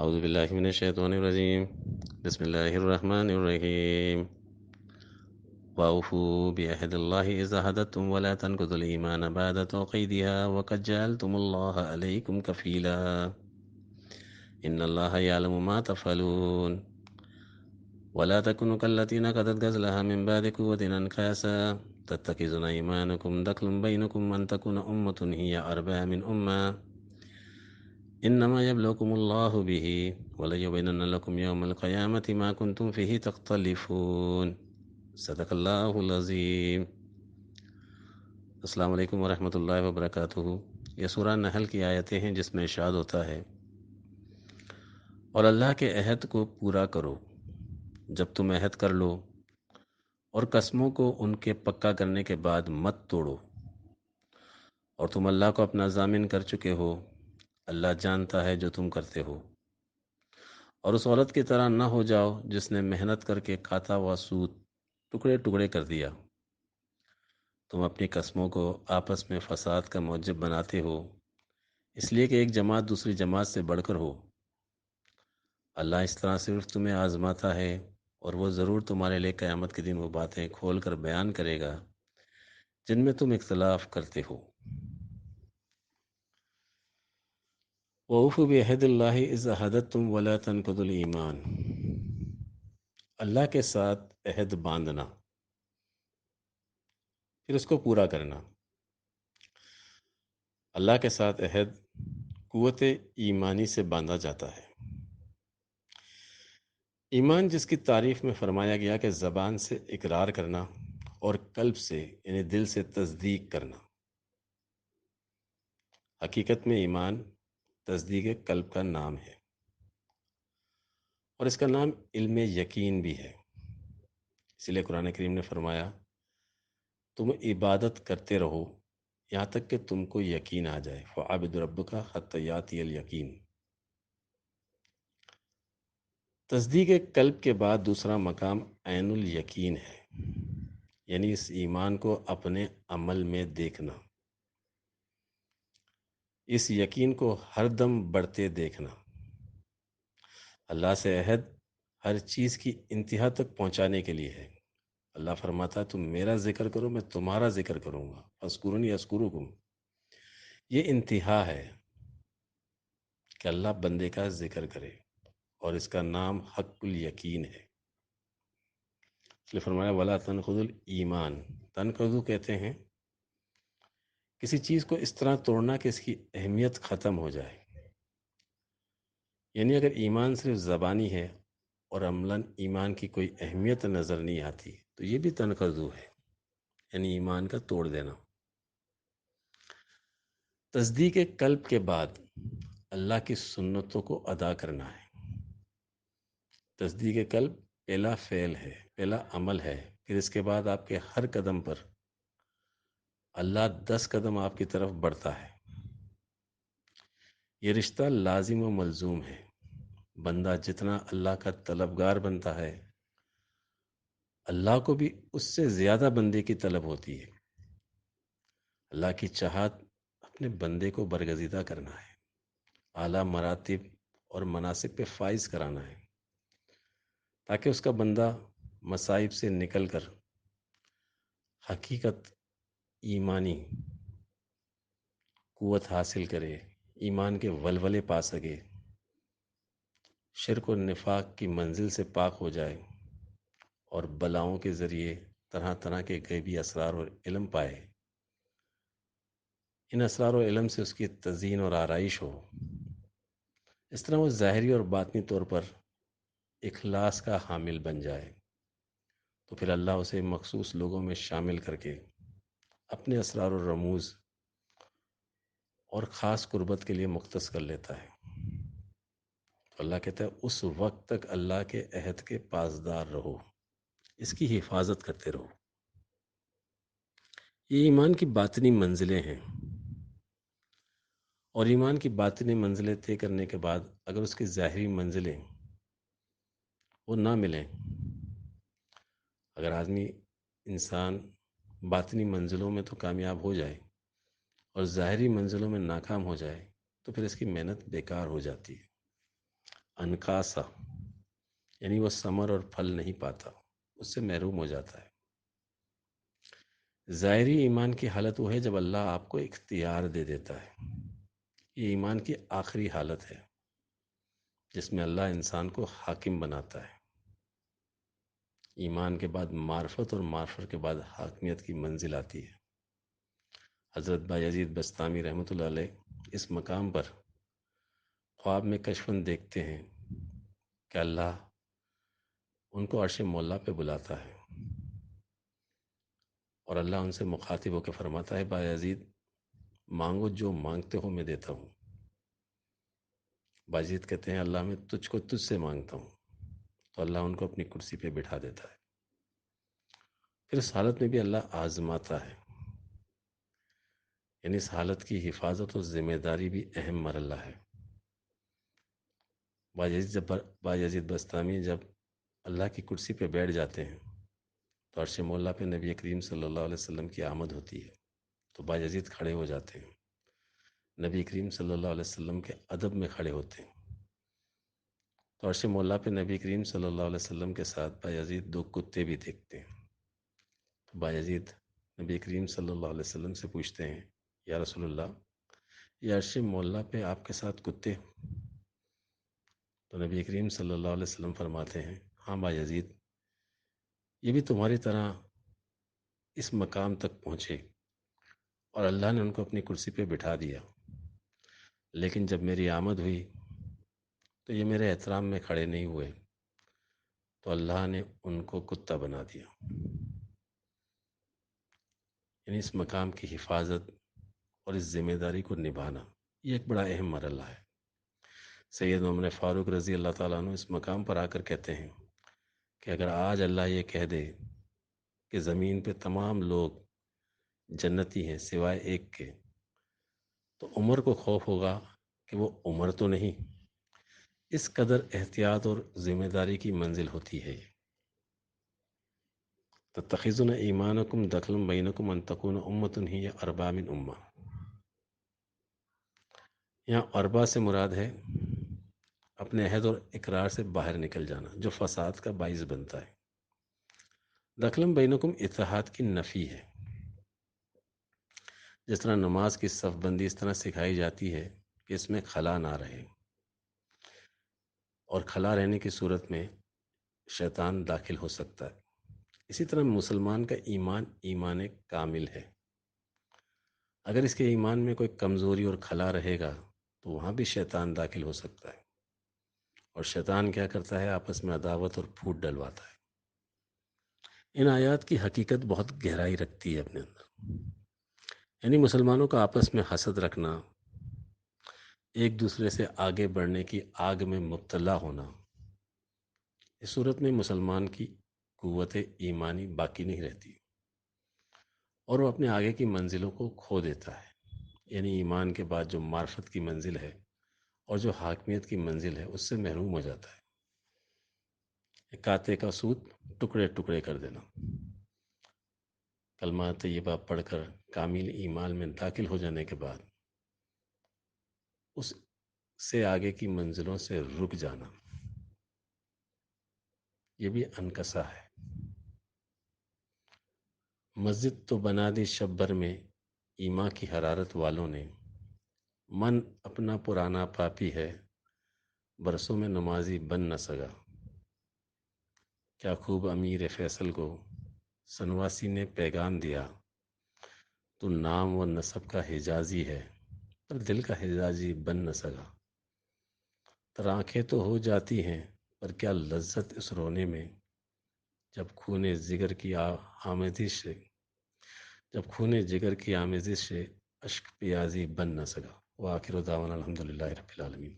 اعوذ باللہ من الشیطان الرجیم بسم اللہ الرحمن الرحیم وَأَوْفُوا بِعَهْدِ اللَّهِ إِذْ عَاهَدتُّمْ وَلَا تَنقُضُوا الْأَيْمَانَ بَعْدَ تَوْكِيدِهَا وَقَدْ جَعَلْتُمُ اللَّهَ عَلَيْكُمْ كَفِيلًا إِنَّ اللَّهَ يَعْلَمُ مَا تَفْعَلُونَ وَلَا تَكُونُوا كَالَّتِي نَقَضَتْ غَزْلَهَا مِنْ بَعْدِ قُوَّةٍ أَنْكَاثًا تَتَّخِذُونَ أَيْمَانَكُمْ دَخْلًا بَيْنَكُمْ أَنْ تَكُونَ أُمَّةٌ هِيَ أَرْبَىٰ مِنْ أُمَّةٍ إِنَّمَا يَبْلُوكُمُ اللَّهُ بِهِ وَلَيُبَيِّنَنَّ لَكُمْ يَوْمَ الْقِيَامَةِ مَا كُنْتُمْ فِيهِ تَخْتَلِفُونَ صدق اللہ العظیم۔ السلام علیکم ورحمۃ اللہ وبرکاتہ۔ یہ سورہ نحل کی آیتیں ہیں جس میں ارشاد ہوتا ہے، اور اللہ کے عہد کو پورا کرو جب تم عہد کر لو، اور قسموں کو ان کے پکا کرنے کے بعد مت توڑو، اور تم اللہ کو اپنا ضامن کر چکے ہو، اللہ جانتا ہے جو تم کرتے ہو۔ اور اس عورت کی طرح نہ ہو جاؤ جس نے محنت کر کے کھاتا ہوا سود ٹکڑے ٹکڑے کر دیا۔ تم اپنی قسموں کو آپس میں فساد کا موجب بناتے ہو، اس لیے کہ ایک جماعت دوسری جماعت سے بڑھ کر ہو۔ اللہ اس طرح صرف تمہیں آزماتا ہے، اور وہ ضرور تمہارے لیے قیامت کے دن وہ باتیں کھول کر بیان کرے گا جن میں تم اختلاف کرتے ہو۔ وَأَوْفُوا بِعَهْدِ اللَّهِ إِذْ عَاهَدتُّمْ وَلَا تَنقُضُوا الْأَيْمَانَ، اللہ کے ساتھ عہد باندھنا، پھر اس کو پورا کرنا۔ اللہ کے ساتھ عہد قوت ایمانی سے باندھا جاتا ہے۔ ایمان جس کی تعریف میں فرمایا گیا کہ زبان سے اقرار کرنا اور قلب سے یعنی دل سے تصدیق کرنا۔ حقیقت میں ایمان تصدیق قلب کا نام ہے، اور اس کا نام علم یقین بھی ہے۔ اسی لیے قرآن کریم نے فرمایا، تم عبادت کرتے رہو یہاں تک کہ تم کو یقین آ جائے، فَعَبِدْ رَبَّكَ حَتَّىٰ يَأْتِيَ الْيَقِينُ۔ تصدیق قلب کے بعد دوسرا مقام عین الیقین ہے، یعنی اس ایمان کو اپنے عمل میں دیکھنا، اس یقین کو ہر دم بڑھتے دیکھنا۔ اللہ سے عہد ہر چیز کی انتہا تک پہنچانے کے لیے ہے۔ اللہ فرماتا ہے تم میرا ذکر کرو میں تمہارا ذکر کروں گا، فاذکرونی اذکرکم۔ یہ انتہا ہے کہ اللہ بندے کا ذکر کرے، اور اس کا نام حق الیقین ہے۔ اس لیے فرمایا وَلَا تَنْقُضُوا الْإِيمَانَ۔ تنقضو کہتے ہیں کسی چیز کو اس طرح توڑنا کہ اس کی اہمیت ختم ہو جائے، یعنی اگر ایمان صرف زبانی ہے اور عملاً ایمان کی کوئی اہمیت نظر نہیں آتی تو یہ بھی تنقضو ہے، یعنی ایمان کا توڑ دینا۔ تصدیق قلب کے بعد اللہ کی سنتوں کو ادا کرنا ہے۔ تصدیق قلب پہلا فعل ہے، پہلا عمل ہے، پھر اس کے بعد آپ کے ہر قدم پر اللہ 10 قدم آپ کی طرف بڑھتا ہے۔ یہ رشتہ لازم و ملزوم ہے۔ بندہ جتنا اللہ کا طلبگار بنتا ہے، اللہ کو بھی اس سے زیادہ بندے کی طلب ہوتی ہے۔ اللہ کی چاہت اپنے بندے کو برگزیدہ کرنا ہے، اعلیٰ مراتب اور مناصب پہ فائز کرانا ہے، تاکہ اس کا بندہ مصائب سے نکل کر حقیقت ایمانی قوت حاصل کرے، ایمان کے ولولے پا سکے، شرک و نفاق کی منزل سے پاک ہو جائے، اور بلاؤں کے ذریعے طرح طرح کے غیبی اسرار اور علم پائے۔ ان اسرار و علم سے اس کی تزئین اور آرائش ہو، اس طرح وہ ظاہری اور باطنی طور پر اخلاص کا حامل بن جائے، تو پھر اللہ اسے مخصوص لوگوں میں شامل کر کے اپنے اسرار و رموز اور خاص قربت کے لیے مختص کر لیتا ہے۔ تو اللہ کہتا ہے اس وقت تک اللہ کے عہد کے پاسدار رہو، اس کی حفاظت کرتے رہو۔ یہ ایمان کی باطنی منزلیں ہیں، اور ایمان کی باطنی منزلیں طے کرنے کے بعد اگر اس کی ظاہری منزلیں وہ نہ ملیں، اگر آدمی انسان باطنی منزلوں میں تو کامیاب ہو جائے اور ظاہری منزلوں میں ناکام ہو جائے تو پھر اس کی محنت بیکار ہو جاتی ہے۔ انکاسا یعنی وہ ثمر اور پھل نہیں پاتا، اس سے محروم ہو جاتا ہے۔ ظاہری ایمان کی حالت وہ ہے جب اللہ آپ کو اختیار دے دیتا ہے، یہ ایمان کی آخری حالت ہے جس میں اللہ انسان کو حاکم بناتا ہے۔ ایمان کے بعد معرفت، اور معرفت کے بعد حاکمیت کی منزل آتی ہے۔ حضرت بایزید بستامی رحمۃ اللہ علیہ اس مقام پر خواب میں کشفن دیکھتے ہیں کہ اللہ ان کو عرش مولا پہ بلاتا ہے، اور اللہ ان سے مخاطب ہو کے فرماتا ہے، بایزید مانگو، جو مانگتے ہو میں دیتا ہوں۔ بایزید کہتے ہیں، اللہ میں تجھ کو تجھ سے مانگتا ہوں، تو اللہ ان کو اپنی کرسی پہ بٹھا دیتا ہے۔ پھر اس حالت میں بھی اللہ آزماتا ہے، یعنی اس حالت کی حفاظت اور ذمہ داری بھی اہم مرحلہ ہے۔ بایزید بستامی جب اللہ کی کرسی پہ بیٹھ جاتے ہیں تو عرش مولا پہ نبی کریم صلی اللہ علیہ وسلم کی آمد ہوتی ہے، تو بایزید کھڑے ہو جاتے ہیں، نبی کریم صلی اللہ علیہ وسلم کے ادب میں کھڑے ہوتے ہیں۔ تو عرش مولا پہ نبی کریم صلی اللہ علیہ وسلم کے ساتھ بایزید دو کتے بھی دیکھتے ہیں۔ تو بایزید نبی کریم صلی اللہ علیہ وسلم سے پوچھتے ہیں، یا رسول اللہ، یہ عرش مولا پہ آپ کے ساتھ کتے؟ تو نبی کریم صلی اللہ علیہ وسلم فرماتے ہیں، ہاں بایزید، یہ بھی تمہاری طرح اس مقام تک پہنچے اور اللہ نے ان کو اپنی کرسی پہ بٹھا دیا، لیکن جب میری آمد ہوئی تو یہ میرے احترام میں کھڑے نہیں ہوئے، تو اللہ نے ان کو کتا بنا دیا۔ یعنی اس مقام کی حفاظت اور اس ذمہ داری کو نبھانا، یہ ایک بڑا اہم مرحلہ ہے۔ سید عمر فاروق رضی اللہ تعالیٰ عنہ اس مقام پر آ کر کہتے ہیں کہ اگر آج اللہ یہ کہہ دے کہ زمین پہ تمام لوگ جنتی ہیں سوائے ایک کے، تو عمر کو خوف ہوگا کہ وہ عمر تو نہیں۔ اس قدر احتیاط اور ذمہ داری کی منزل ہوتی ہے۔ تتخذون ایمانکم دخلا بینکم ان تکون امۃ ہی اربا من امہ، یہاں اربا سے مراد ہے اپنے عہد اور اقرار سے باہر نکل جانا جو فساد کا باعث بنتا ہے۔ دخلم بینکم اتحاد کی نفی ہے۔ جس طرح نماز کی صف بندی اس طرح سکھائی جاتی ہے کہ اس میں خلا نہ رہے، اور خلا رہنے کی صورت میں شیطان داخل ہو سکتا ہے۔ اسی طرح مسلمان کا ایمان ایمان کامل ہے، اگر اس کے ایمان میں کوئی کمزوری اور خلا رہے گا تو وہاں بھی شیطان داخل ہو سکتا ہے، اور شیطان کیا کرتا ہے؟ آپس میں عداوت اور پھوٹ ڈلواتا ہے۔ ان آیات کی حقیقت بہت گہرائی رکھتی ہے اپنے اندر، یعنی مسلمانوں کا آپس میں حسد رکھنا، ایک دوسرے سے آگے بڑھنے کی آگ میں مبتلا ہونا، اس صورت میں مسلمان کی قوت ایمانی باقی نہیں رہتی، اور وہ اپنے آگے کی منزلوں کو کھو دیتا ہے۔ یعنی ایمان کے بعد جو معرفت کی منزل ہے اور جو حاکمیت کی منزل ہے اس سے محروم ہو جاتا ہے۔ کاتے کا سوت ٹکڑے ٹکڑے کر دینا۔ کلمہ طیبہ پڑھ کر کامل ایمان میں داخل ہو جانے کے بعد اس سے آگے کی منزلوں سے رک جانا، یہ بھی انکسا ہے۔ مسجد تو بنا دی شب بھر میں ایمان کی حرارت والوں نے، من اپنا پرانا پاپی ہے برسوں میں نمازی بن نہ سکا۔ کیا خوب امیر فیصل کو سنواسی نے پیغام دیا، تو نام و نسب کا حجازی ہے پر دل کا حجازی بن نہ سکا۔ تر آنکھیں تو ہو جاتی ہیں پر کیا لذت اس رونے میں، جب خون جگر کی آمیزش سے اشک پیازی بن نہ سکا۔ وآخر دعوانا الحمدللہ رب العالمین۔